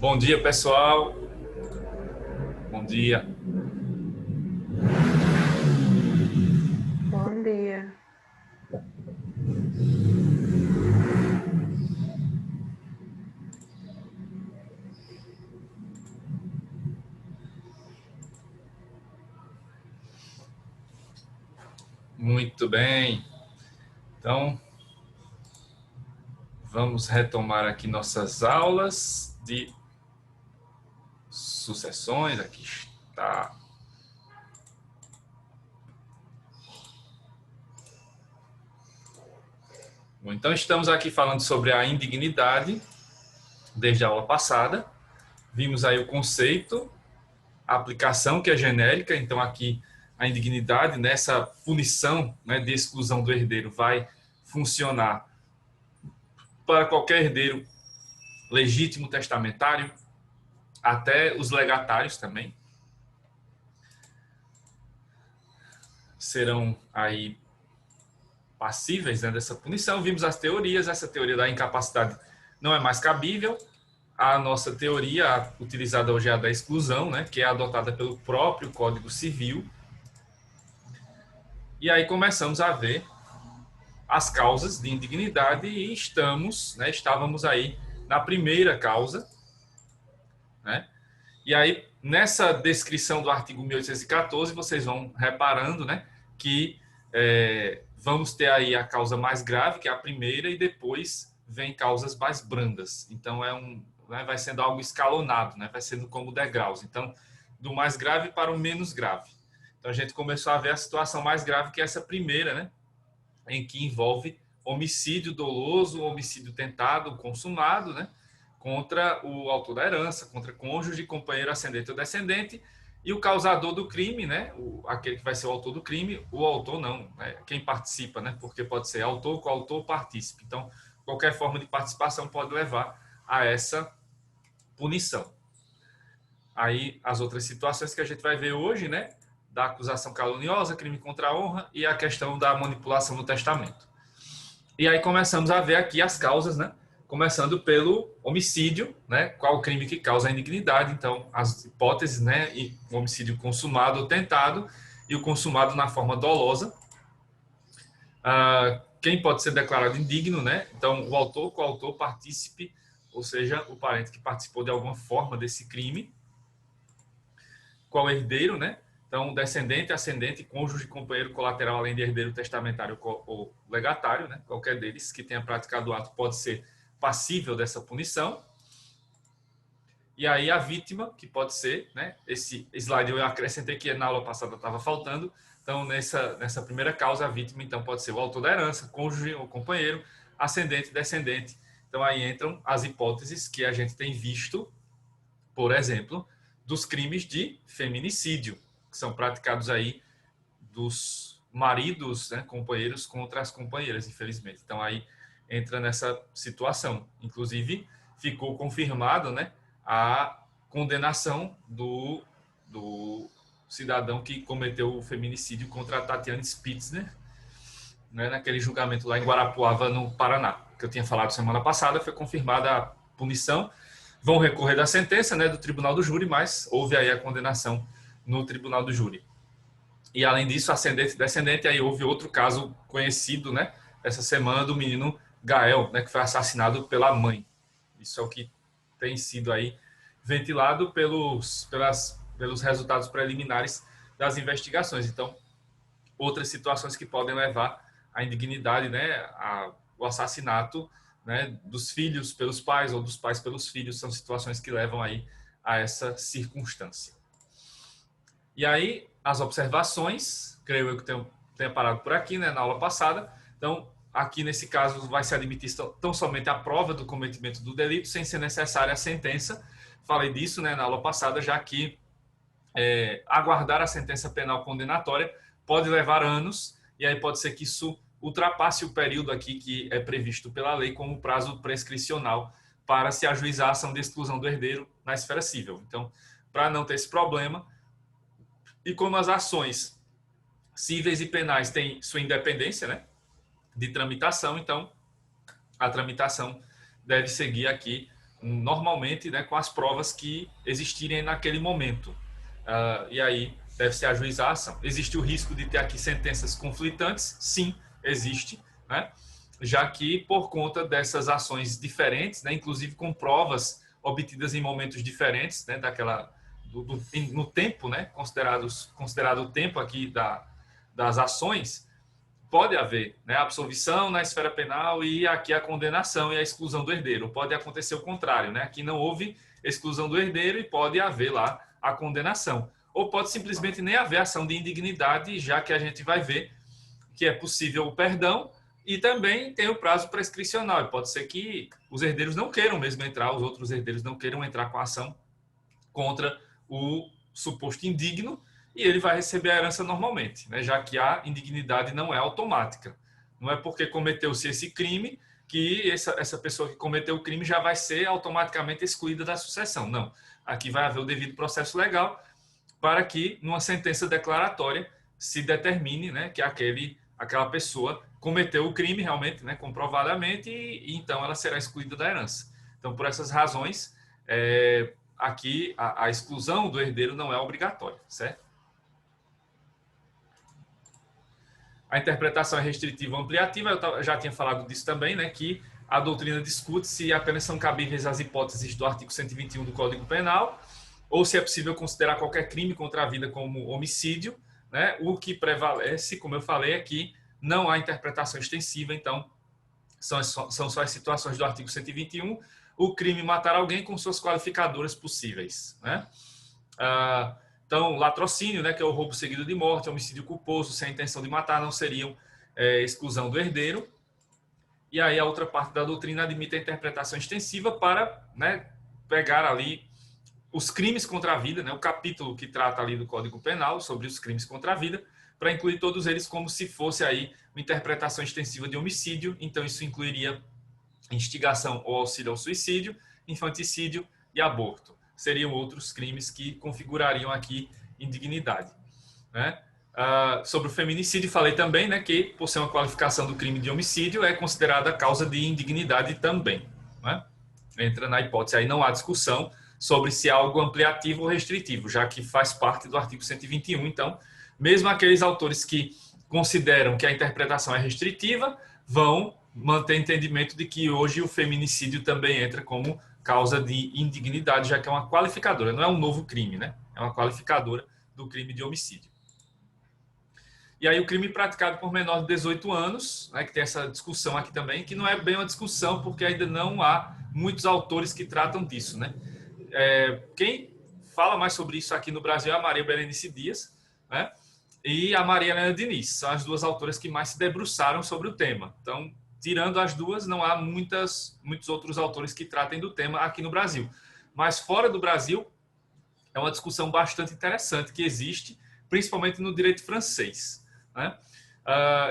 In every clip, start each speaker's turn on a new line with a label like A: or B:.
A: Bom dia, pessoal. Bom dia.
B: Bom dia.
A: Muito bem. Então, vamos retomar aqui nossas aulas de sucessões. Aqui está. Bom, então, estamos aqui falando sobre a indignidade desde a aula passada. Vimos aí o conceito, a aplicação que é genérica. Então, aqui a indignidade nessa punição, né, de exclusão do herdeiro vai funcionar para qualquer herdeiro legítimo testamentário, até os legatários também serão aí passíveis, né, dessa punição. Vimos as teorias. Essa teoria da incapacidade não é mais cabível. A nossa teoria utilizada hoje é a da exclusão, né, que é adotada pelo próprio Código Civil. E aí começamos a ver as causas de indignidade e estávamos aí na primeira causa, né? E aí, nessa descrição do artigo 1814, vocês vão reparando, né, que vamos ter aí a causa mais grave, que é a primeira, e depois vem causas mais brandas. Então, vai sendo algo escalonado, né, vai sendo como degraus. Então, do mais grave para o menos grave. Então, a gente começou a ver a situação mais grave, que é essa primeira, né, em que envolve homicídio doloso, homicídio tentado, consumado, né, contra o autor da herança, contra cônjuge, companheiro, ascendente ou descendente, e o causador do crime, né, aquele que vai ser o autor do crime, o autor não, né, quem participa, né, porque pode ser autor, coautor, partícipe. Então, qualquer forma de participação pode levar a essa punição. Aí, as outras situações que a gente vai ver hoje, né, da acusação caluniosa, crime contra a honra e a questão da manipulação do testamento. E aí começamos a ver aqui as causas, né? Começando pelo homicídio, né? Qual o crime que causa a indignidade? Então, as hipóteses, né? E o homicídio consumado ou tentado e o consumado na forma dolosa. Quem pode ser declarado indigno, né? Então, o autor, coautor, partícipe, ou seja, o parente que participou de alguma forma desse crime. Qual herdeiro, né? Então, descendente, ascendente, cônjuge, companheiro, colateral, além de herdeiro testamentário ou legatário, né? Qualquer deles que tenha praticado o ato pode ser passível dessa punição. E aí a vítima, que pode ser, né? Esse slide eu acrescentei que na aula passada estava faltando. Então, nessa primeira causa, a vítima então pode ser o autor da herança, cônjuge ou companheiro, ascendente, descendente. Então, aí entram as hipóteses que a gente tem visto, por exemplo, dos crimes de feminicídio, que são praticados aí dos maridos, né, companheiros contra as companheiras, infelizmente. Então, aí entra nessa situação. Inclusive, ficou confirmado, né, a condenação do cidadão que cometeu o feminicídio contra a Tatiana Spitzner, né, naquele julgamento lá em Guarapuava, no Paraná, que eu tinha falado semana passada. Foi confirmada a punição. Vão recorrer da sentença, né, do tribunal do júri, mas houve aí a condenação no tribunal do júri. E além disso, ascendente e descendente, aí houve outro caso conhecido, né, essa semana, do menino Gael, né, que foi assassinado pela mãe. Isso é o que tem sido aí ventilado pelos resultados preliminares das investigações. Então, outras situações que podem levar à indignidade, né, o assassinato, né, dos filhos pelos pais ou dos pais pelos filhos, são situações que levam aí a essa circunstância. E aí, as observações, creio eu que tenha parado por aqui, né, na aula passada. Então, aqui nesse caso, vai se admitir tão somente a prova do cometimento do delito, sem ser necessária a sentença. Falei disso, né, na aula passada, já que aguardar a sentença penal condenatória pode levar anos, e aí pode ser que isso ultrapasse o período aqui que é previsto pela lei como prazo prescricional para se ajuizar a ação de exclusão do herdeiro na esfera civil. Então, para não ter esse problema, e como as ações cíveis e penais têm sua independência, né, de tramitação, então a tramitação deve seguir aqui normalmente, né, com as provas que existirem naquele momento. E aí deve-se ajuizar a ação. Existe o risco de ter aqui sentenças conflitantes? Sim, existe, né? Já que por conta dessas ações diferentes, né, inclusive com provas obtidas em momentos diferentes, né, no tempo, né, considerado o tempo aqui das ações, pode haver, né, absolvição na esfera penal e aqui a condenação e a exclusão do herdeiro. Pode acontecer o contrário, né? Aqui não houve exclusão do herdeiro e pode haver lá a condenação. Ou pode simplesmente nem haver ação de indignidade, já que a gente vai ver que é possível o perdão e também tem o prazo prescricional. E pode ser que os herdeiros não queiram mesmo entrar, os outros herdeiros não queiram entrar com a ação contra o suposto indigno, e ele vai receber a herança normalmente, né? Já que a indignidade não é automática. Não é porque cometeu-se esse crime que essa pessoa que cometeu o crime já vai ser automaticamente excluída da sucessão. Não. Aqui vai haver o devido processo legal para que, numa sentença declaratória, se determine, né, que aquela pessoa cometeu o crime realmente, né, comprovadamente, e então ela será excluída da herança. Então, por essas razões, aqui a exclusão do herdeiro não é obrigatória, certo? A interpretação é restritiva ou ampliativa, eu já tinha falado disso também, né, que a doutrina discute se apenas são cabíveis as hipóteses do artigo 121 do Código Penal, ou se é possível considerar qualquer crime contra a vida como homicídio, né? O que prevalece, como eu falei aqui, não há interpretação extensiva, então são só as situações do artigo 121, o crime matar alguém com suas qualificadoras possíveis, né? Então, latrocínio, né, que é o roubo seguido de morte, homicídio culposo, sem a intenção de matar, não seriam exclusão do herdeiro. E aí a outra parte da doutrina admite a interpretação extensiva para, né, pegar ali os crimes contra a vida, né, o capítulo que trata ali do Código Penal sobre os crimes contra a vida, para incluir todos eles como se fosse aí uma interpretação extensiva de homicídio. Então, isso incluiria instigação ou auxílio ao suicídio, infanticídio e aborto. Seriam outros crimes que configurariam aqui indignidade, né? Sobre o feminicídio, falei também, né, que, por ser uma qualificação do crime de homicídio, é considerada causa de indignidade também, né? Entra na hipótese, aí não há discussão sobre se é algo ampliativo ou restritivo, já que faz parte do artigo 121. Então, mesmo aqueles autores que consideram que a interpretação é restritiva, vão manter entendimento de que hoje o feminicídio também entra como causa de indignidade, já que é uma qualificadora, não é um novo crime, né? É uma qualificadora do crime de homicídio. E aí o crime praticado por menor de 18 anos, né, que tem essa discussão aqui também, que não é bem uma discussão, porque ainda não há muitos autores que tratam disso, né? Quem fala mais sobre isso aqui no Brasil é a Maria Berenice Dias, né? E a Maria Helena Diniz, são as duas autoras que mais se debruçaram sobre o tema. Então, tirando as duas, não há muitos outros autores que tratem do tema aqui no Brasil. Mas fora do Brasil, é uma discussão bastante interessante que existe, principalmente no direito francês, né?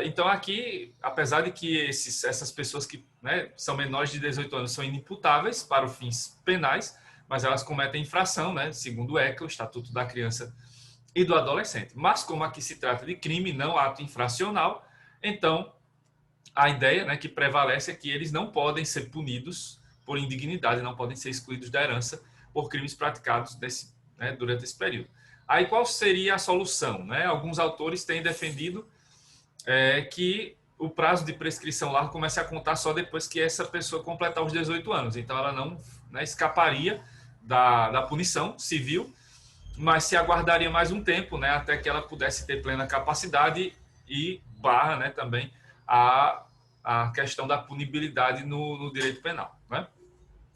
A: Então, aqui, apesar de que essas pessoas que, né, são menores de 18 anos são inimputáveis para os fins penais, mas elas cometem infração, né, segundo o ECA, o Estatuto da Criança e do Adolescente. Mas como aqui se trata de crime, não ato infracional, então a ideia, né, que prevalece é que eles não podem ser punidos por indignidade, não podem ser excluídos da herança por crimes praticados durante esse período. Aí qual seria a solução, né? Alguns autores têm defendido que o prazo de prescrição lá comece a contar só depois que essa pessoa completar os 18 anos. Então ela não, né, escaparia da punição civil, mas se aguardaria mais um tempo, né, até que ela pudesse ter plena capacidade e barra, né, também a questão da punibilidade no direito penal, né?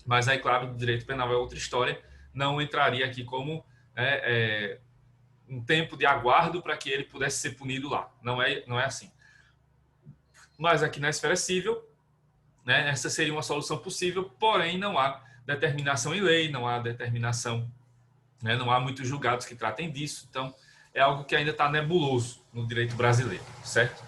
A: Mas aí, claro, o direito penal é outra história, não entraria aqui como um tempo de aguardo para que ele pudesse ser punido lá. Não é assim. Mas aqui na esfera civil, né, essa seria uma solução possível, porém não há determinação em lei, não há determinação, né, não há muitos julgados que tratem disso, então é algo que ainda está nebuloso no direito brasileiro, certo?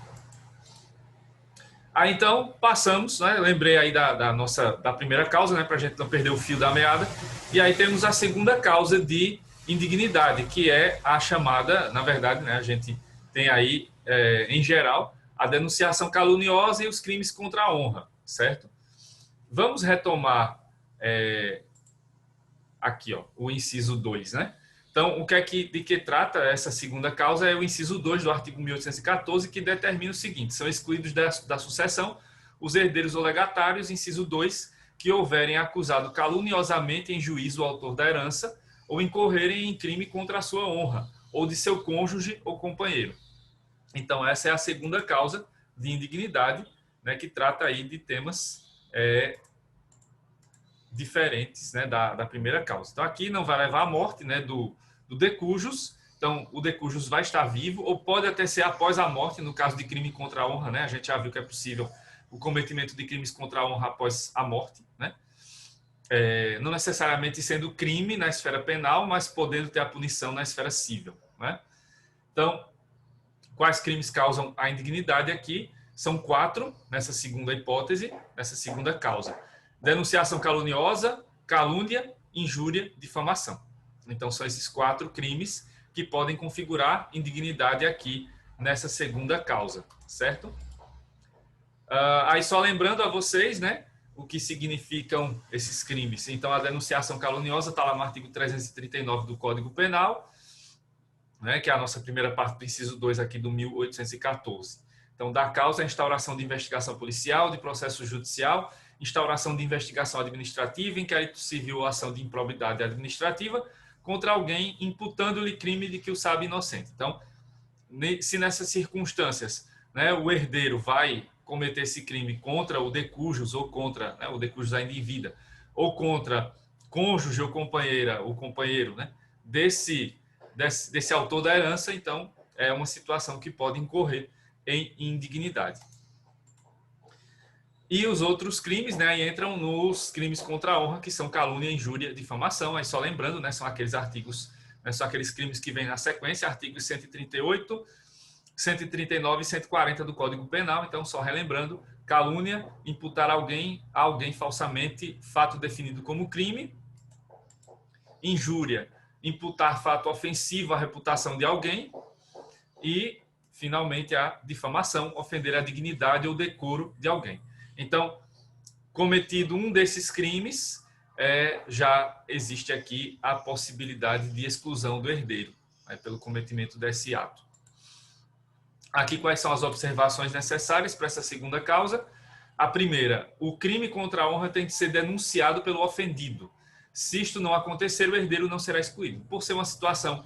A: Aí então passamos, né, lembrei aí da primeira causa, né, para a gente não perder o fio da meada, e aí temos a segunda causa de indignidade, que é a chamada, na verdade, né, a gente tem aí, em geral, a denunciação caluniosa e os crimes contra a honra, certo? Vamos retomar aqui, ó, o inciso 2, né? Então, de que trata essa segunda causa é o inciso 2 do artigo 1814, que determina o seguinte: são excluídos da sucessão os herdeiros ou legatários, inciso 2, que houverem acusado caluniosamente em juízo o autor da herança ou incorrerem em crime contra a sua honra, ou de seu cônjuge ou companheiro. Então, essa é a segunda causa de indignidade, né, que trata aí de temas diferentes, né, da primeira causa. Então, aqui não vai levar à morte, né, do de cujus. Então, o de cujus vai estar vivo, ou pode até ser após a morte, no caso de crime contra a honra, né? A gente já viu que é possível o cometimento de crimes contra a honra após a morte, né? Não necessariamente sendo crime na esfera penal, mas podendo ter a punição na esfera civil, né? Então, quais crimes causam a indignidade aqui? São 4 nessa segunda hipótese, nessa segunda causa: denunciação caluniosa, calúnia, injúria, difamação. Então, são esses 4 crimes que podem configurar indignidade aqui nessa segunda causa, certo? Aí só lembrando a vocês, né, o que significam esses crimes. Então, a denunciação caluniosa está lá no artigo 339 do Código Penal, né, que é a nossa primeira parte do inciso 2 aqui do 1814. Então, da causa, a instauração de investigação policial, de processo judicial, instauração de investigação administrativa, inquérito civil ou ação de improbidade administrativa contra alguém imputando-lhe crime de que o sabe inocente. Então, se nessas circunstâncias, né, o herdeiro vai cometer esse crime contra o de cujus ou contra, né, o de cujus ainda em vida, ou contra cônjuge ou companheira, o companheiro, né, desse autor da herança, então é uma situação que pode incorrer em indignidade. E os outros crimes, né, aí entram nos crimes contra a honra, que são calúnia, injúria, difamação. Aí só lembrando, né, são aqueles artigos, né, são aqueles crimes que vêm na sequência, artigos 138, 139 e 140 do Código Penal. Então, só relembrando: calúnia, imputar a alguém falsamente fato definido como crime; injúria, imputar fato ofensivo à reputação de alguém; e, finalmente, a difamação, ofender a dignidade ou decoro de alguém. Então, cometido um desses crimes, já existe aqui a possibilidade de exclusão do herdeiro, né, pelo cometimento desse ato. Aqui, quais são as observações necessárias para essa segunda causa? A primeira: o crime contra a honra tem de ser denunciado pelo ofendido. Se isto não acontecer, o herdeiro não será excluído. Por ser uma situação,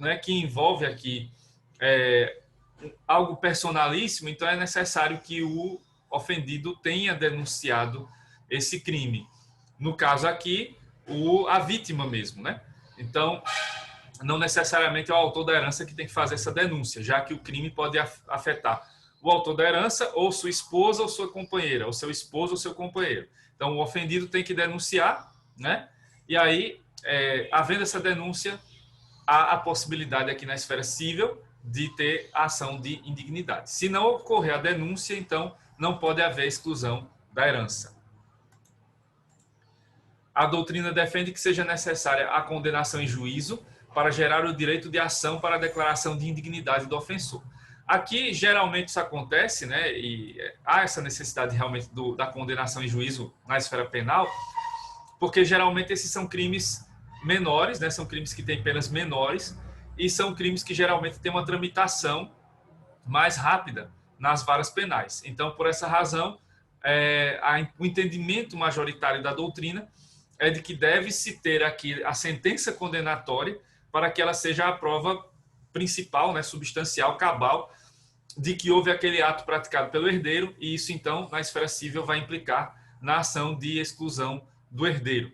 A: né, que envolve aqui algo personalíssimo, então é necessário que o ofendido tenha denunciado esse crime. No caso aqui, a vítima mesmo, né? Então, não necessariamente é o autor da herança que tem que fazer essa denúncia, já que o crime pode afetar o autor da herança, ou sua esposa ou sua companheira, ou seu esposo ou seu companheiro. Então, o ofendido tem que denunciar, né? E aí, havendo essa denúncia, há a possibilidade aqui na esfera civil de ter a ação de indignidade. Se não ocorrer a denúncia, então não pode haver exclusão da herança. A doutrina defende que seja necessária a condenação em juízo para gerar o direito de ação para a declaração de indignidade do ofensor. Aqui, geralmente, isso acontece, né, e há essa necessidade realmente da condenação em juízo na esfera penal, porque geralmente esses são crimes menores, né, são crimes que têm penas menores, e são crimes que geralmente têm uma tramitação mais rápida nas varas penais. Então, por essa razão, o entendimento majoritário da doutrina é de que deve-se ter aqui a sentença condenatória para que ela seja a prova principal, né, substancial, cabal, de que houve aquele ato praticado pelo herdeiro, e isso, então, na esfera civil, vai implicar na ação de exclusão do herdeiro,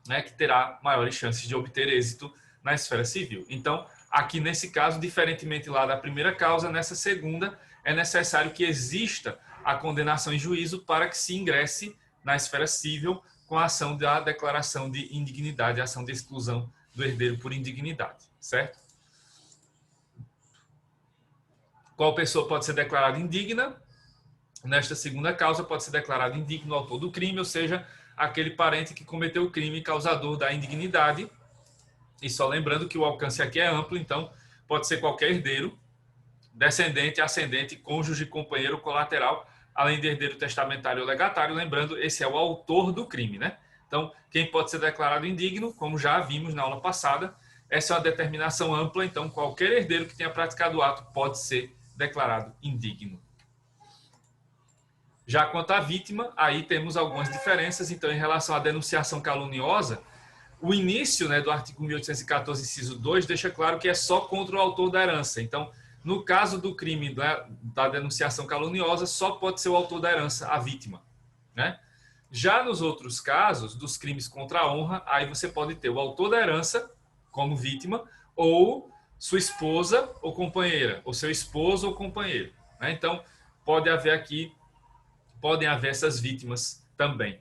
A: né, que terá maiores chances de obter êxito na esfera civil. Então, aqui nesse caso, diferentemente lá da primeira causa, nessa segunda, é necessário que exista a condenação em juízo para que se ingresse na esfera civil com a ação da declaração de indignidade, a ação de exclusão do herdeiro por indignidade, certo? Qual pessoa pode ser declarada indigna? Nesta segunda causa, pode ser declarado indigno o autor do crime, ou seja, aquele parente que cometeu o crime causador da indignidade. E só lembrando que o alcance aqui é amplo, então pode ser qualquer herdeiro, descendente, ascendente, cônjuge, companheiro, colateral, além de herdeiro testamentário ou legatário. Lembrando, esse é o autor do crime, né? Então, quem pode ser declarado indigno, como já vimos na aula passada, essa é uma determinação ampla, então qualquer herdeiro que tenha praticado o ato pode ser declarado indigno. Já quanto à vítima, aí temos algumas diferenças. Então, em relação à denunciação caluniosa, o início, né, do artigo 1814, inciso 2, deixa claro que é só contra o autor da herança. Então, no caso do crime da denunciação caluniosa, só pode ser o autor da herança a vítima, né? Já nos outros casos, dos crimes contra a honra, aí você pode ter o autor da herança como vítima, ou sua esposa ou companheira, ou seu esposo ou companheiro, né? Então, podem haver essas vítimas também.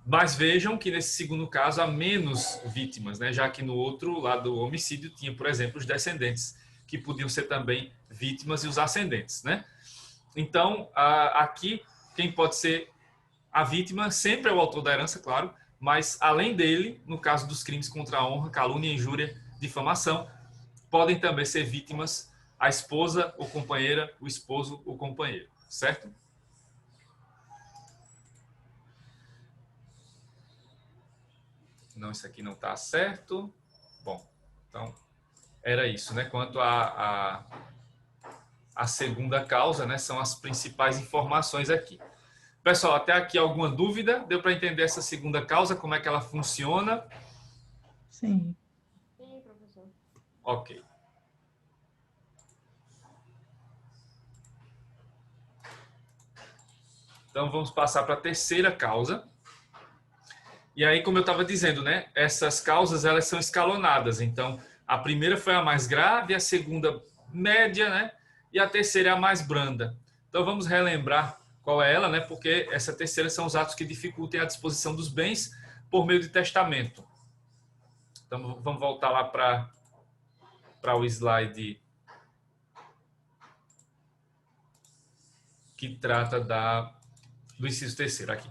A: Mas vejam que nesse segundo caso há menos vítimas, né? Já que no outro lado do homicídio tinha, por exemplo, os descendentes, que podiam ser também vítimas, e os ascendentes, né? Então, aqui, quem pode ser a vítima sempre é o autor da herança, claro, mas além dele, no caso dos crimes contra a honra, calúnia, injúria, difamação, podem também ser vítimas a esposa ou companheira, o esposo ou companheiro, certo? Não, isso aqui não está certo. Bom, então era isso, né? Quanto à segunda causa, né? São as principais informações aqui. Pessoal, até aqui alguma dúvida? Deu para entender essa segunda causa, como é que ela funciona?
B: Sim.
C: Sim, professor.
A: Ok. Então vamos passar para a terceira causa. E aí, como eu estava dizendo, né? Essas causas elas são escalonadas. Então, a primeira foi a mais grave, a segunda média, né? E a terceira é a mais branda. Então vamos relembrar qual é ela, né? Porque essa terceira são os atos que dificultem a disposição dos bens por meio de testamento. Então vamos voltar lá para o slide que trata do inciso terceiro aqui.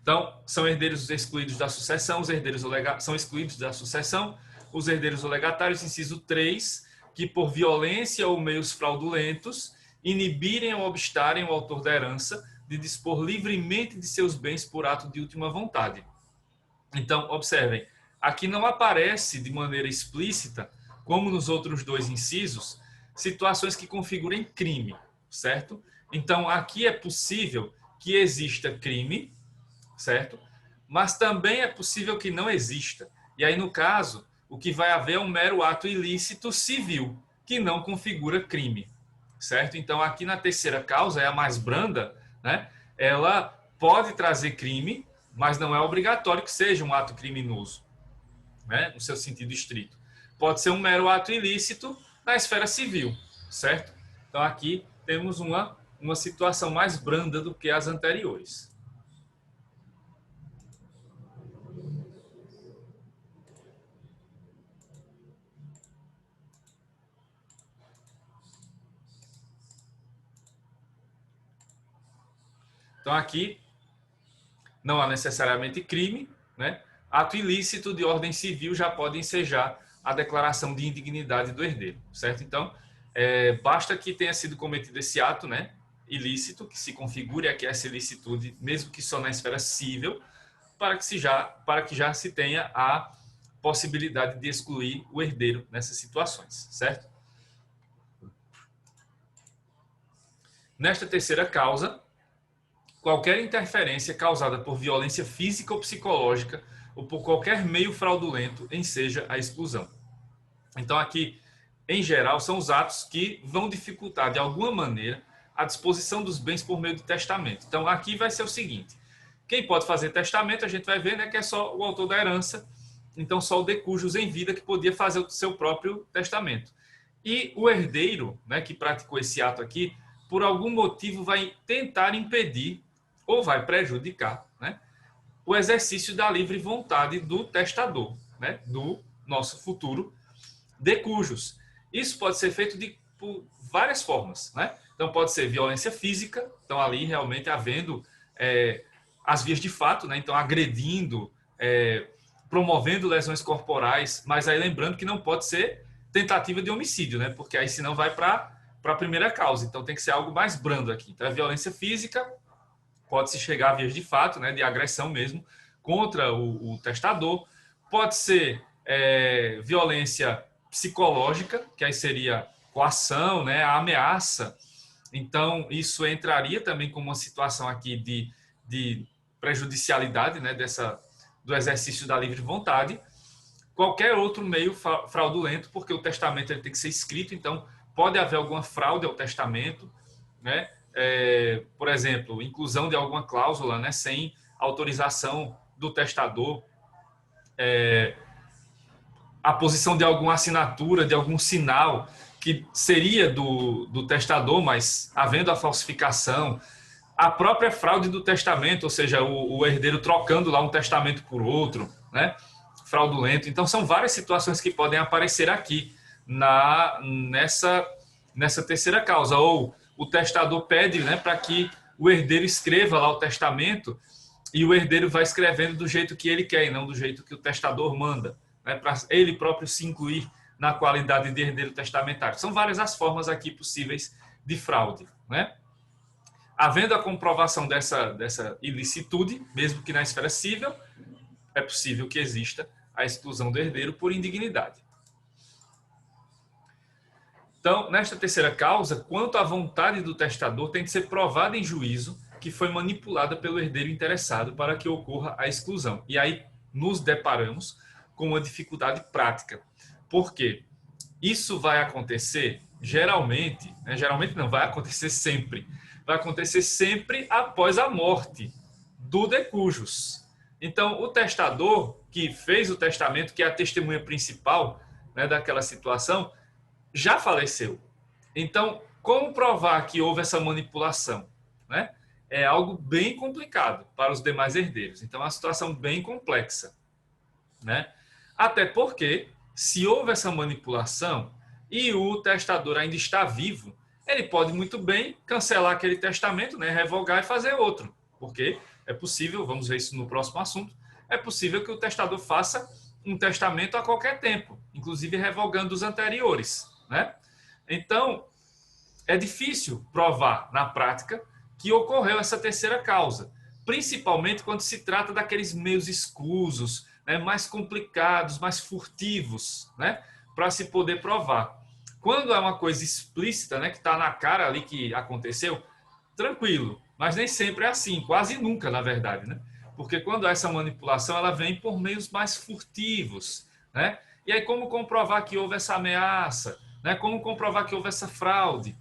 A: Então, são herdeiros excluídos da sucessão, os herdeiros são excluídos da sucessão, os herdeiros legatários, inciso 3, que por violência ou meios fraudulentos inibirem ou obstarem o autor da herança de dispor livremente de seus bens por ato de última vontade. Então, observem, aqui não aparece de maneira explícita, como nos outros dois incisos, situações que configurem crime, certo? Então, aqui é possível que exista crime, certo? Mas também é possível que não exista. E aí, no caso, o que vai haver é um mero ato ilícito civil, que não configura crime, certo? Então, aqui na terceira causa, é a mais branda, né? Ela pode trazer crime, mas não é obrigatório que seja um ato criminoso, né? No seu sentido estrito. Pode ser um mero ato ilícito na esfera civil, certo? Então, aqui temos uma situação mais branda do que as anteriores. Então, aqui não há necessariamente crime, né? Ato ilícito de ordem civil já pode ensejar a declaração de indignidade do herdeiro, certo? Então, basta que tenha sido cometido esse ato, né, ilícito, que se configure aqui essa ilicitude, mesmo que só na esfera civil, para que já se tenha a possibilidade de excluir o herdeiro nessas situações, certo? Nesta terceira causa, qualquer interferência causada por violência física ou psicológica ou por qualquer meio fraudulento enseja a exclusão. Então, aqui, em geral, são os atos que vão dificultar, de alguma maneira, a disposição dos bens por meio de testamento. Então, aqui vai ser o seguinte: quem pode fazer testamento, a gente vai ver, né, que é só o autor da herança, então só o de cujos em vida que podia fazer o seu próprio testamento. E o herdeiro, né, que praticou esse ato aqui, por algum motivo vai tentar impedir ou vai prejudicar, né, o exercício da livre vontade do testador, né, do nosso futuro de cujos. Isso pode ser feito por várias formas, né? Então pode ser violência física, então ali realmente havendo as vias de fato, né? Então agredindo, promovendo lesões corporais, mas aí lembrando que não pode ser tentativa de homicídio, né? Porque aí senão vai para a primeira causa, então tem que ser algo mais brando aqui. Então a violência física pode-se chegar a vias de fato, né, de agressão mesmo, contra o testador, pode ser violência psicológica, que aí seria coação, né, a ameaça. Então, isso entraria também como uma situação aqui de prejudicialidade, né, do exercício da livre vontade. Qualquer outro meio fraudulento, porque o testamento ele tem que ser escrito, então pode haver alguma fraude ao testamento, né? Por exemplo, inclusão de alguma cláusula, né, sem autorização do testador, a posição de alguma assinatura, de algum sinal que seria do testador, mas havendo a falsificação, a própria fraude do testamento, ou seja, o herdeiro trocando lá um testamento por outro, né? Fraudulento. Então, são várias situações que podem aparecer aqui nessa terceira causa. Ou o testador pede, né, para que o herdeiro escreva lá o testamento e o herdeiro vai escrevendo do jeito que ele quer e não do jeito que o testador manda, né, para ele próprio se incluir na qualidade de herdeiro testamentário. São várias as formas aqui possíveis de fraude, né? Havendo a comprovação dessa ilicitude, mesmo que na esfera civil, é possível que exista a exclusão do herdeiro por indignidade. Então, nesta terceira causa, quanto à vontade do testador, tem que ser provada em juízo que foi manipulada pelo herdeiro interessado para que ocorra a exclusão. E aí nos deparamos com uma dificuldade prática. Por quê? Isso vai acontecer geralmente, né? Geralmente não, vai acontecer sempre. Vai acontecer sempre após a morte do de cujus. Então, o testador que fez o testamento, que é a testemunha principal, né, daquela situação, já faleceu. Então, como provar que houve essa manipulação, né? É algo bem complicado para os demais herdeiros. Então, é uma situação bem complexa, né? Até porque, se houve essa manipulação e o testador ainda está vivo, ele pode muito bem cancelar aquele testamento, né? Revogar e fazer outro. Porque é possível, vamos ver isso no próximo assunto, é possível que o testador faça um testamento a qualquer tempo, inclusive revogando os anteriores, né? Então, é difícil provar na prática que ocorreu essa terceira causa, principalmente quando se trata daqueles meios escusos, né, mais complicados, mais furtivos, né, para se poder provar. Quando é uma coisa explícita, né, que está na cara ali que aconteceu, tranquilo, mas nem sempre é assim, quase nunca, na verdade, né? Porque quando há essa manipulação, ela vem por meios mais furtivos, né? E aí como comprovar que houve essa ameaça, né? Como comprovar que houve essa fraude?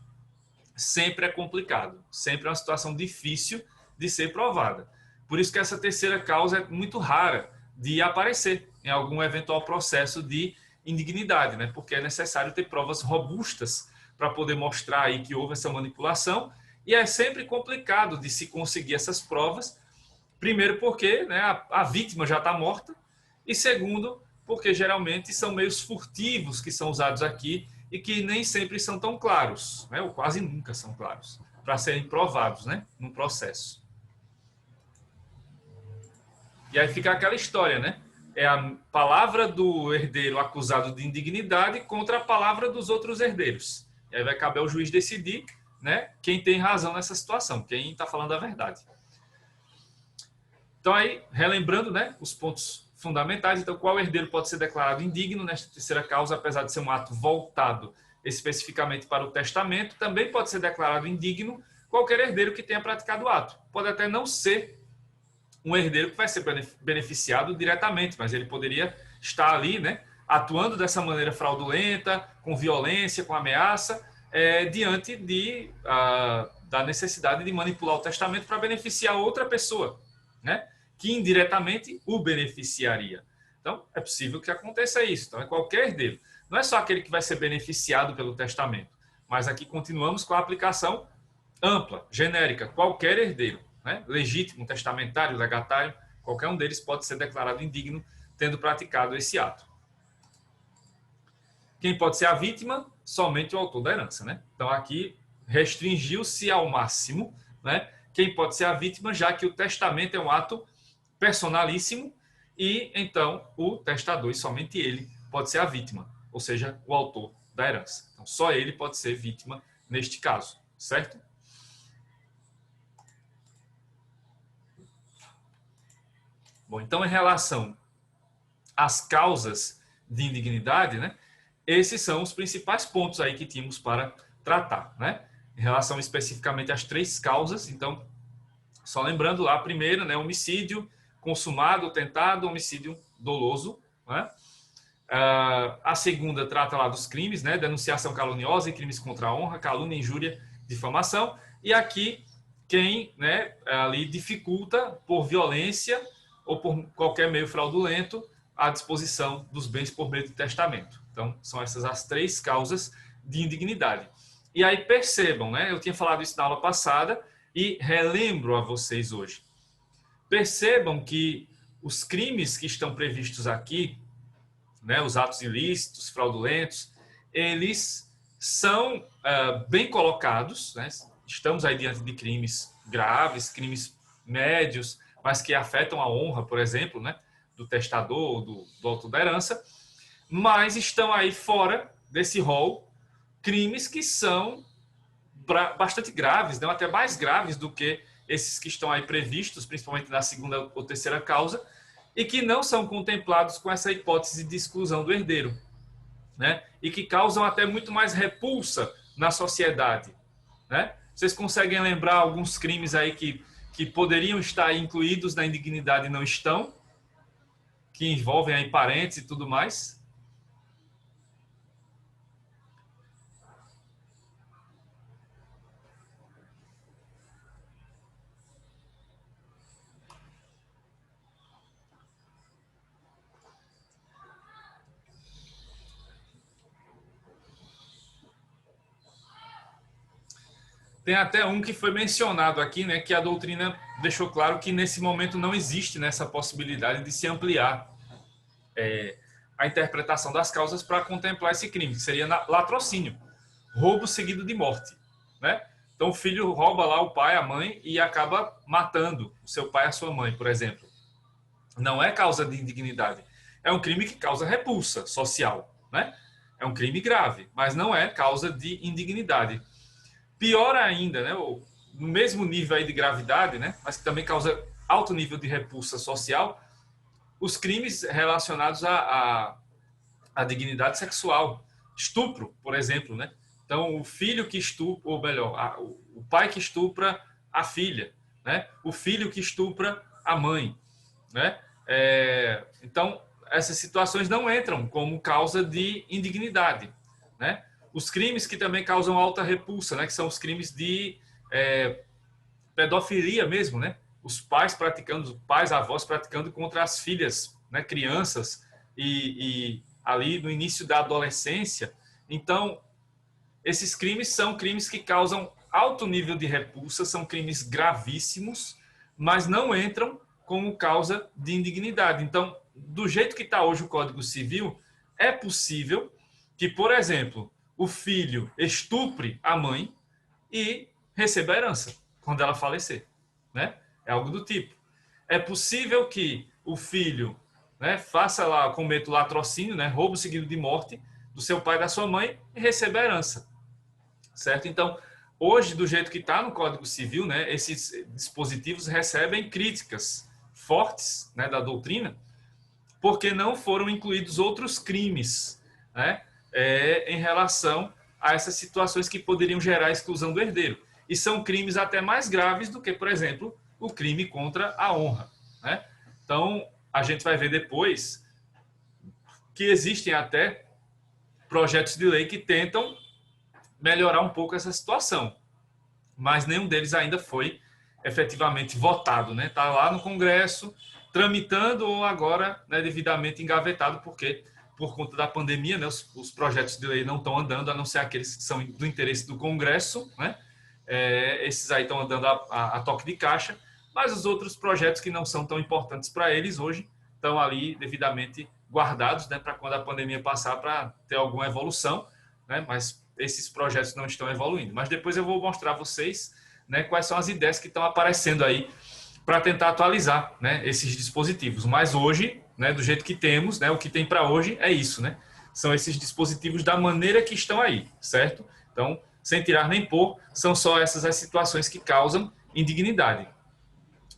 A: Sempre é complicado, sempre é uma situação difícil de ser provada. Por isso que essa terceira causa é muito rara de aparecer em algum eventual processo de indignidade, né? Porque é necessário ter provas robustas para poder mostrar aí que houve essa manipulação, e é sempre complicado de se conseguir essas provas, primeiro porque, né, a vítima já está morta, e segundo porque geralmente são meios furtivos que são usados aqui e que nem sempre são tão claros, né, ou quase nunca são claros, para serem provados, né, no processo. E aí fica aquela história, né? É a palavra do herdeiro acusado de indignidade contra a palavra dos outros herdeiros. E aí vai caber ao juiz decidir, né, quem tem razão nessa situação, quem está falando a verdade. Então aí, relembrando, né, os pontos fundamentais, então qual herdeiro pode ser declarado indigno nesta terceira causa, apesar de ser um ato voltado especificamente para o testamento, também pode ser declarado indigno qualquer herdeiro que tenha praticado o ato. Pode até não ser um herdeiro que vai ser beneficiado diretamente, mas ele poderia estar ali, né, atuando dessa maneira fraudulenta, com violência, com ameaça, diante da necessidade de manipular o testamento para beneficiar outra pessoa, né, que indiretamente o beneficiaria. Então, é possível que aconteça isso. Então, é qualquer herdeiro. Não é só aquele que vai ser beneficiado pelo testamento, mas aqui continuamos com a aplicação ampla, genérica, qualquer herdeiro, né? Legítimo, testamentário, legatário, qualquer um deles pode ser declarado indigno tendo praticado esse ato. Quem pode ser a vítima? Somente o autor da herança, né? Então aqui restringiu-se ao máximo, né? Quem pode ser a vítima, já que o testamento é um ato personalíssimo e então o testador, e somente ele, pode ser a vítima, ou seja, o autor da herança. Então só ele pode ser vítima neste caso, certo? Bom, então, em relação às causas de indignidade, né, esses são os principais pontos aí que tínhamos para tratar, né? Em relação especificamente às 3 causas, então, só lembrando lá, a primeira, né, homicídio consumado, tentado, homicídio doloso, né? A segunda trata lá dos crimes, né? Denunciação caluniosa e crimes contra a honra, calúnia, injúria, difamação. E aqui, quem, né, ali dificulta por violência ou por qualquer meio fraudulento a disposição dos bens por meio de testamento. Então, são essas as 3 causas de indignidade. E aí percebam, né? Eu tinha falado isso na aula passada e relembro a vocês hoje. Percebam que os crimes que estão previstos aqui, né, os atos ilícitos, fraudulentos, eles são bem colocados, né? Estamos aí diante de crimes graves, crimes médios, mas que afetam a honra, por exemplo, né, do testador, do autor da herança, mas estão aí fora desse rol crimes que são bastante graves, não, até mais graves do que esses que estão aí previstos, principalmente na segunda ou terceira causa, e que não são contemplados com essa hipótese de exclusão do herdeiro, né? E que causam até muito mais repulsa na sociedade, né? Vocês conseguem lembrar alguns crimes aí que poderiam estar incluídos na indignidade e não estão, que envolvem aí parentes e tudo mais? Tem até um que foi mencionado aqui, né, que a doutrina deixou claro que nesse momento não existe nessa possibilidade de se ampliar a interpretação das causas para contemplar esse crime, que seria latrocínio, roubo seguido de morte, né? Então o filho rouba lá o pai, a mãe e acaba matando o seu pai e a sua mãe, por exemplo. Não é causa de indignidade, é um crime que causa repulsa social, né? É um crime grave, mas não é causa de indignidade. Pior ainda, né, no mesmo nível aí de gravidade, né, mas que também causa alto nível de repulsa social, os crimes relacionados à dignidade sexual. Estupro, por exemplo, né? Então, o filho que estupra, ou melhor, o pai que estupra a filha, né? O filho que estupra a mãe, né? Então, essas situações não entram como causa de indignidade, né? Os crimes que também causam alta repulsa, né? Que são os crimes de pedofilia mesmo, né? Os pais praticando, os pais, avós praticando contra as filhas, né? Crianças e ali no início da adolescência. Então, esses crimes são crimes que causam alto nível de repulsa, são crimes gravíssimos, mas não entram como causa de indignidade. Então, do jeito que está hoje o Código Civil, é possível que, por exemplo, o filho estupre a mãe e receba a herança quando ela falecer, né? É algo do tipo. É possível que o filho, né, faça lá, cometa o latrocínio, né, roubo seguido de morte do seu pai e da sua mãe e receba a herança, certo? Então, hoje, do jeito que está no Código Civil, né, esses dispositivos recebem críticas fortes, né, da doutrina, porque não foram incluídos outros crimes, né, em relação a essas situações que poderiam gerar a exclusão do herdeiro. E são crimes até mais graves do que, por exemplo, o crime contra a honra, né? Então, a gente vai ver depois que existem até projetos de lei que tentam melhorar um pouco essa situação, mas nenhum deles ainda foi efetivamente votado, né? Está lá no Congresso, tramitando ou agora, né, devidamente engavetado, porque por conta da pandemia, né, os projetos de lei não estão andando, a não ser aqueles que são do interesse do Congresso, né? Esses aí estão andando a toque de caixa, mas os outros projetos que não são tão importantes para eles hoje estão ali devidamente guardados, né, para quando a pandemia passar, para ter alguma evolução, né? Mas esses projetos não estão evoluindo. Mas depois eu vou mostrar a vocês, né, quais são as ideias que estão aparecendo aí para tentar atualizar, né, esses dispositivos. Mas hoje, né, do jeito que temos, né, o que tem para hoje é isso, né? São esses dispositivos da maneira que estão aí, certo? Então, sem tirar nem pôr, são só essas as situações que causam indignidade.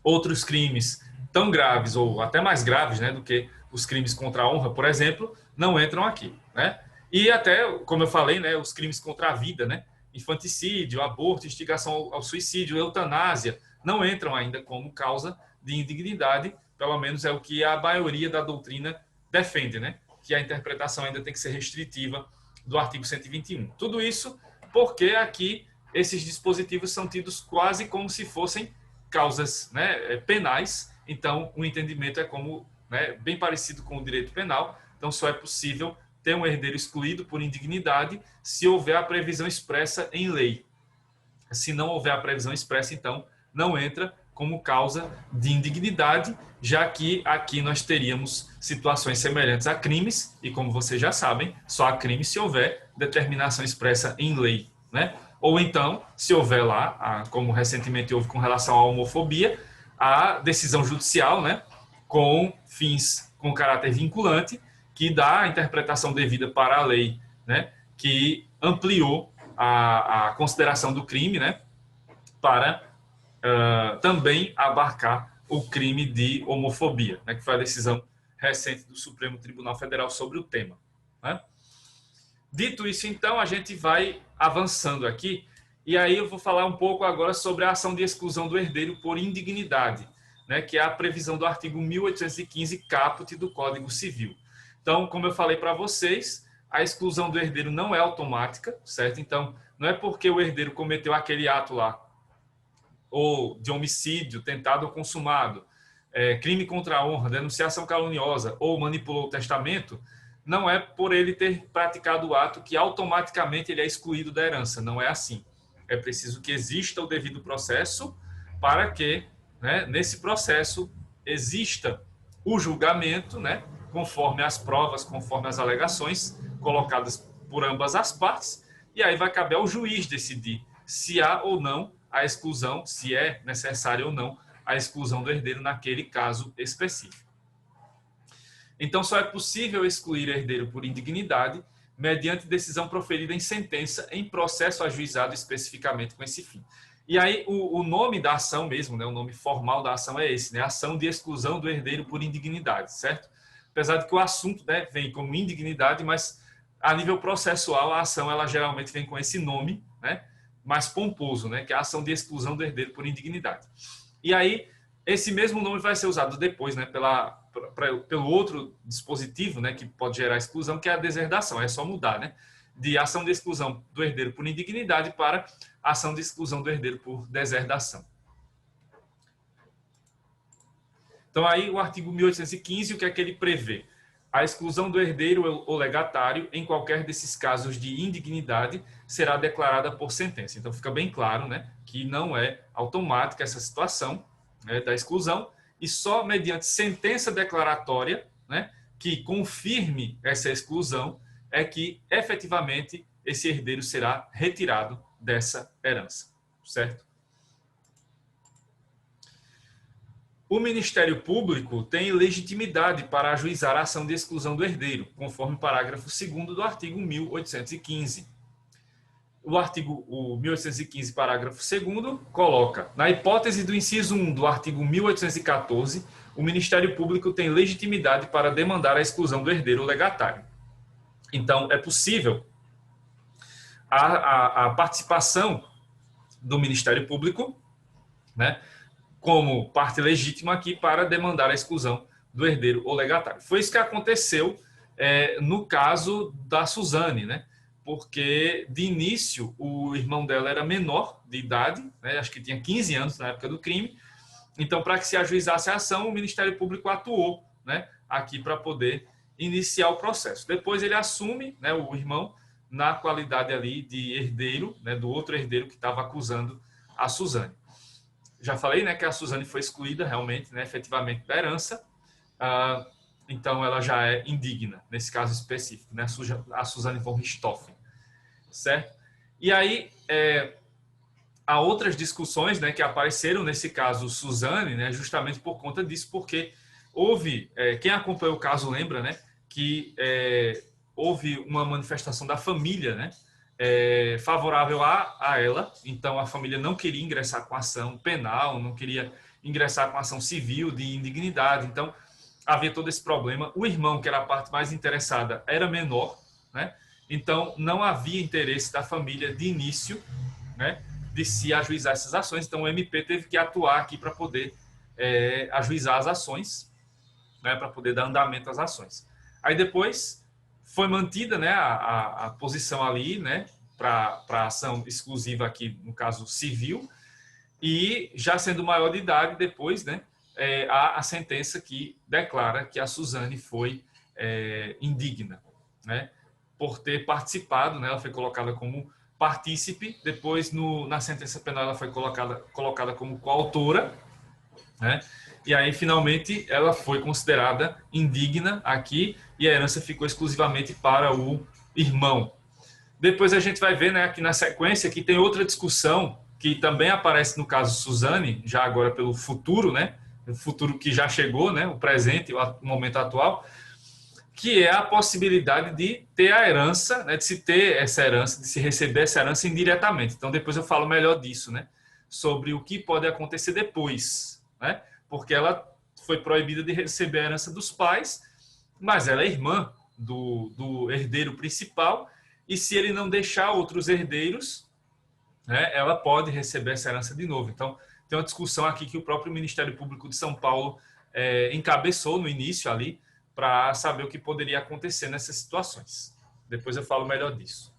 A: Outros crimes tão graves ou até mais graves, né, do que os crimes contra a honra, por exemplo, não entram aqui, né? E até, como eu falei, né, os crimes contra a vida, né, infanticídio, aborto, instigação ao suicídio, eutanásia, não entram ainda como causa de indignidade, pelo menos é o que a maioria da doutrina defende, né? Que a interpretação ainda tem que ser restritiva do artigo 121. Tudo isso porque aqui esses dispositivos são tidos quase como se fossem causas, né, penais. Então, o entendimento é como, né, bem parecido com o direito penal. Então, só é possível ter um herdeiro excluído por indignidade se houver a previsão expressa em lei. Se não houver a previsão expressa, então, não entra como causa de indignidade, já que aqui nós teríamos situações semelhantes a crimes, e como vocês já sabem, só há crime se houver determinação expressa em lei, né? Ou então, se houver lá, como recentemente houve com relação à homofobia, a decisão judicial, né, com fins com caráter vinculante, que dá a interpretação devida para a lei, né, que ampliou a consideração do crime, né, para também abarcar o crime de homofobia, né, que foi a decisão recente do Supremo Tribunal Federal sobre o tema, né? Dito isso, então, a gente vai avançando aqui, e aí eu vou falar um pouco agora sobre a ação de exclusão do herdeiro por indignidade, né, que é a previsão do artigo 1815 caput do Código Civil. Então, como eu falei para vocês, a exclusão do herdeiro não é automática, certo? Então, não é porque o herdeiro cometeu aquele ato lá, ou de homicídio tentado ou consumado, crime contra a honra, denunciação caluniosa ou manipulou o testamento, não é por ele ter praticado o ato que automaticamente ele é excluído da herança. Não é assim. É preciso que exista o devido processo para que, né, nesse processo exista o julgamento, né, conforme as provas, conforme as alegações colocadas por ambas as partes, e aí vai caber ao juiz decidir se há ou não a exclusão, se é necessário ou não a exclusão do herdeiro naquele caso específico. Então, só é possível excluir herdeiro por indignidade mediante decisão proferida em sentença em processo ajuizado especificamente com esse fim. E aí, o nome da ação mesmo, né, o nome formal da ação é esse, né, ação de exclusão do herdeiro por indignidade, certo? Apesar de que o assunto, né, vem como indignidade, mas a nível processual a ação ela geralmente vem com esse nome, né, mais pomposo, né, que é a ação de exclusão do herdeiro por indignidade. E aí, esse mesmo nome vai ser usado depois, né, pelo outro dispositivo, né, que pode gerar exclusão, que é a deserdação. É só mudar, né, de ação de exclusão do herdeiro por indignidade para ação de exclusão do herdeiro por deserdação. Então, aí o artigo 1815, o que é que ele prevê? A exclusão do herdeiro ou legatário, em qualquer desses casos de indignidade, será declarada por sentença. Então, fica bem claro, né, que não é automática essa situação, né, da exclusão, e só mediante sentença declaratória, né, que confirme essa exclusão, é que efetivamente esse herdeiro será retirado dessa herança, certo? O Ministério Público tem legitimidade para ajuizar a ação de exclusão do herdeiro, conforme o parágrafo 2º do artigo 1815. O 1815, parágrafo 2º, coloca: na hipótese do inciso 1 do artigo 1814, o Ministério Público tem legitimidade para demandar a exclusão do herdeiro legatário. Então, é possível a participação do Ministério Público, né, como parte legítima aqui para demandar a exclusão do herdeiro ou legatário. Foi isso que aconteceu no caso da Suzane, né? Porque, de início, o irmão dela era menor de idade, né? Acho que tinha 15 anos na época do crime. Então, para que se ajuizasse a ação, o Ministério Público atuou, né, aqui para poder iniciar o processo. Depois ele assume, né, o irmão, na qualidade ali de herdeiro, né, do outro herdeiro que estava acusando a Suzane. Já falei, né, que a Suzane foi excluída realmente, né, efetivamente da herança, então ela já é indigna, nesse caso específico, né, a Suzane von Richthofen, certo? E aí, há outras discussões, né, que apareceram nesse caso Suzane, né, justamente por conta disso, porque houve, quem acompanhou o caso lembra, né, que houve uma manifestação da família, né, favorável a ela. Então a família não queria ingressar com ação penal, não queria ingressar com ação civil de indignidade. Então, havia todo esse problema. O irmão, que era a parte mais interessada, era menor, né? Então, não havia interesse da família de início, né, de se ajuizar essas ações. Então, o MP teve que atuar aqui para poder ajuizar as ações, né, para poder dar andamento às ações. Aí depois foi mantida, né, a posição ali, né, para a ação exclusiva aqui, no caso civil, e já sendo maior de idade, depois, né, há a sentença que declara que a Suzane foi indigna, né, por ter participado, né, ela foi colocada como partícipe, depois na sentença penal ela foi colocada como coautora, né, e aí finalmente ela foi considerada indigna aqui e a herança ficou exclusivamente para o irmão. Depois a gente vai ver, né, aqui na sequência que tem outra discussão que também aparece no caso Suzane, já agora pelo futuro, né, o futuro que já chegou, né, o presente, o momento atual, que é a possibilidade de ter a herança, né, de se ter essa herança, de se receber essa herança indiretamente. Então depois eu falo melhor disso, né, sobre o que pode acontecer depois, né, porque ela foi proibida de receber a herança dos pais, mas ela é irmã do herdeiro principal, e se ele não deixar outros herdeiros, né, ela pode receber essa herança de novo. Então, tem uma discussão aqui que o próprio Ministério Público de São Paulo encabeçou no início ali, para saber o que poderia acontecer nessas situações. Depois eu falo melhor disso.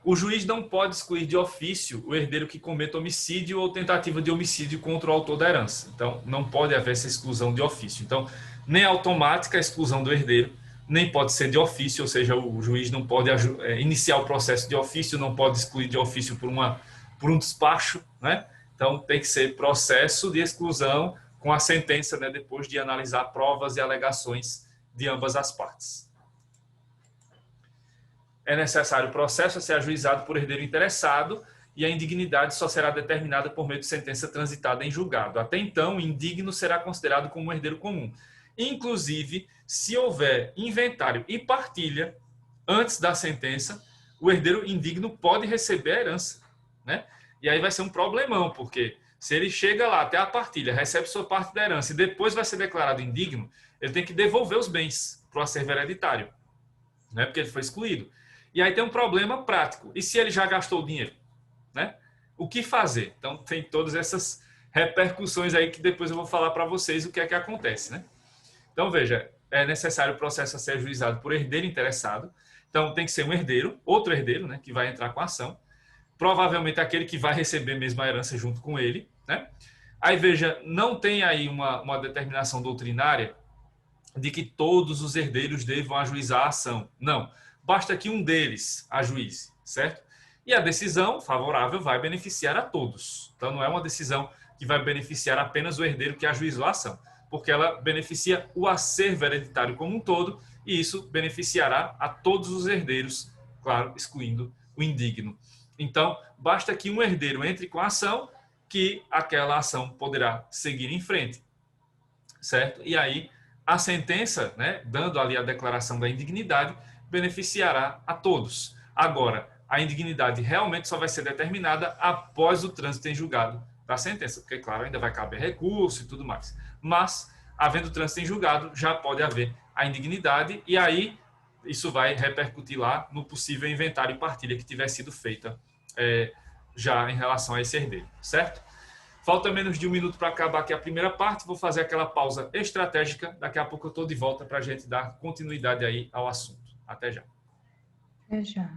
A: O juiz não pode excluir de ofício o herdeiro que cometa homicídio ou tentativa de homicídio contra o autor da herança. Então, não pode haver essa exclusão de ofício. Então, nem automática a exclusão do herdeiro, nem pode ser de ofício, ou seja, o juiz não pode iniciar o processo de ofício, não pode excluir de ofício por um despacho, né? Então, tem que ser processo de exclusão com a sentença, né, depois de analisar provas e alegações de ambas as partes. É necessário o processo a ser ajuizado por herdeiro interessado e a indignidade só será determinada por meio de sentença transitada em julgado. Até então, o indigno será considerado como um herdeiro comum. Inclusive, se houver inventário e partilha antes da sentença, o herdeiro indigno pode receber a herança, né? E aí vai ser um problemão, porque se ele chega lá até a partilha, recebe sua parte da herança e depois vai ser declarado indigno, ele tem que devolver os bens para o acervo hereditário, né? Porque ele foi excluído. E aí tem um problema prático. E se ele já gastou o dinheiro, né? O que fazer? Então tem todas essas repercussões aí que depois eu vou falar para vocês o que é que acontece, né? Então veja, é necessário o processo a ser ajuizado por herdeiro interessado. Então tem que ser um herdeiro, outro herdeiro, né, que vai entrar com a ação. Provavelmente aquele que vai receber mesmo a herança junto com ele, né? Aí veja, não tem aí uma determinação doutrinária de que todos os herdeiros devam ajuizar a ação. Não. Basta que um deles ajuize, certo? E a decisão favorável vai beneficiar a todos. Então não é uma decisão que vai beneficiar apenas o herdeiro que ajuizou a ação, porque ela beneficia o acervo hereditário como um todo, e isso beneficiará a todos os herdeiros, claro, excluindo o indigno. Então, basta que um herdeiro entre com a ação, que aquela ação poderá seguir em frente, certo? E aí, a sentença, né, dando ali a declaração da indignidade, beneficiará a todos. Agora, a indignidade realmente só vai ser determinada após o trânsito em julgado da sentença, porque, claro, ainda vai caber recurso e tudo mais. Mas, havendo trânsito em julgado, já pode haver a indignidade, e aí isso vai repercutir lá no possível inventário e partilha que tiver sido feita já em relação a esse herdeiro, certo? Falta menos de 1 minuto para acabar aqui a primeira parte, vou fazer aquela pausa estratégica, daqui a pouco eu estou de volta para a gente dar continuidade aí ao assunto. Até já.
B: Até já.